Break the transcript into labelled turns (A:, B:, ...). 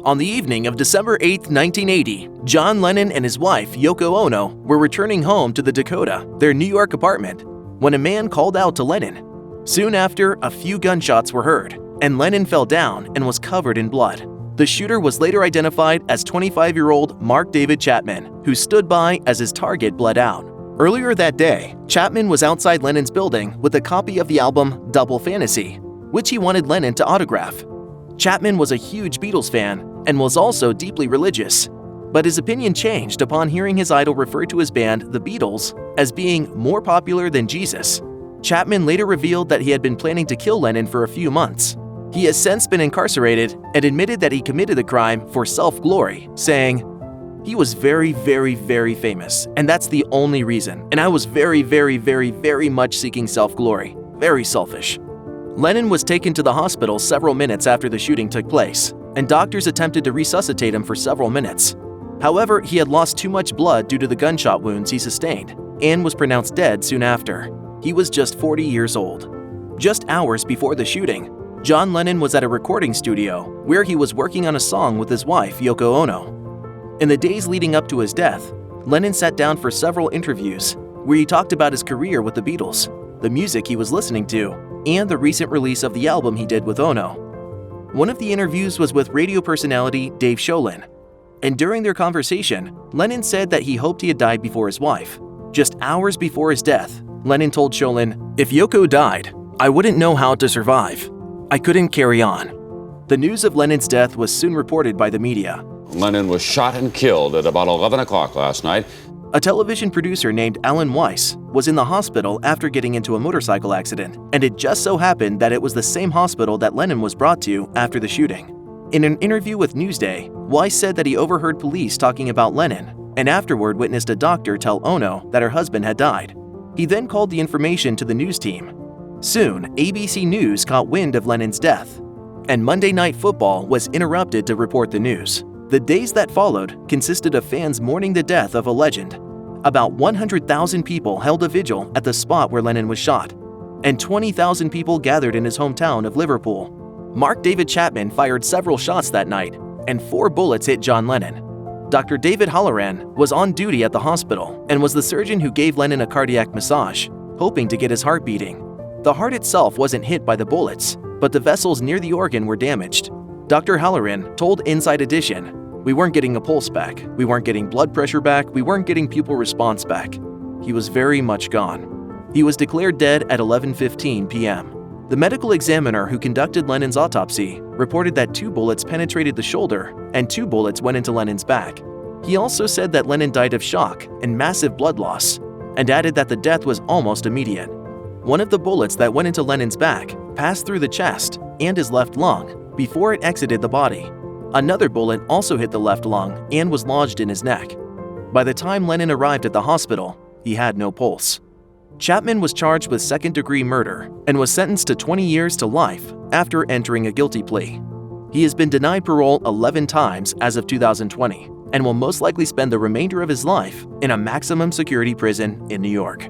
A: On the evening of December 8, 1980, John Lennon and his wife, Yoko Ono, were returning home to the Dakota, their New York apartment, when a man called out to Lennon. Soon after, a few gunshots were heard, and Lennon fell down and was covered in blood. The shooter was later identified as 25-year-old Mark David Chapman, who stood by as his target bled out. Earlier that day, Chapman was outside Lennon's building with a copy of the album Double Fantasy, which he wanted Lennon to autograph. Chapman was a huge Beatles fan and was also deeply religious, but his opinion changed upon hearing his idol refer to his band, the Beatles, as being more popular than Jesus. Chapman later revealed that he had been planning to kill Lennon for a few months. He has since been incarcerated and admitted that he committed the crime for self-glory, saying, "He was very, very, very famous, and that's the only reason, and I was very, very, very, very much seeking self-glory. Very selfish." Lennon was taken to the hospital several minutes after the shooting took place, and doctors attempted to resuscitate him for several minutes. However, he had lost too much blood due to the gunshot wounds he sustained and was pronounced dead soon after. He was just 40 years old. Just hours before the shooting, John Lennon was at a recording studio where he was working on a song with his wife, Yoko Ono. In the days leading up to his death, Lennon sat down for several interviews where he talked about his career with the Beatles, the music he was listening to, and the recent release of the album he did with Ono. One of the interviews was with radio personality Dave Sholin, and during their conversation, Lennon said that he hoped he had died before his wife. Just hours before his death, Lennon told Sholin, "If Yoko died, I wouldn't know how to survive. I couldn't carry on." The news of Lennon's death was soon reported by the media.
B: Lennon was shot and killed at about 11 o'clock last night.
A: A television producer named Alan Weiss was in the hospital after getting into a motorcycle accident, and it just so happened that it was the same hospital that Lennon was brought to after the shooting. In an interview with Newsday, Weiss said that he overheard police talking about Lennon, and afterward witnessed a doctor tell Ono that her husband had died. He then called the information to the news team. Soon, ABC News caught wind of Lennon's death, and Monday Night Football was interrupted to report the news. The days that followed consisted of fans mourning the death of a legend. About 100,000 people held a vigil at the spot where Lennon was shot, and 20,000 people gathered in his hometown of Liverpool. Mark David Chapman fired several shots that night, and 4 bullets hit John Lennon. Dr. David Halloran was on duty at the hospital and was the surgeon who gave Lennon a cardiac massage, hoping to get his heart beating. The heart itself wasn't hit by the bullets, but the vessels near the organ were damaged. Dr. Halloran told Inside Edition, "We weren't getting a pulse back, we weren't getting blood pressure back, we weren't getting pupil response back. He was very much gone." He was declared dead at 11:15 p.m. The medical examiner who conducted Lennon's autopsy reported that 2 bullets penetrated the shoulder and 2 bullets went into Lennon's back. He also said that Lennon died of shock and massive blood loss, and added that the death was almost immediate. One of the bullets that went into Lennon's back passed through the chest and his left lung before it exited the body. Another bullet also hit the left lung and was lodged in his neck. By the time Lennon arrived at the hospital, he had no pulse. Chapman was charged with second-degree murder and was sentenced to 20 years to life after entering a guilty plea. He has been denied parole 11 times as of 2020 and will most likely spend the remainder of his life in a maximum security prison in New York.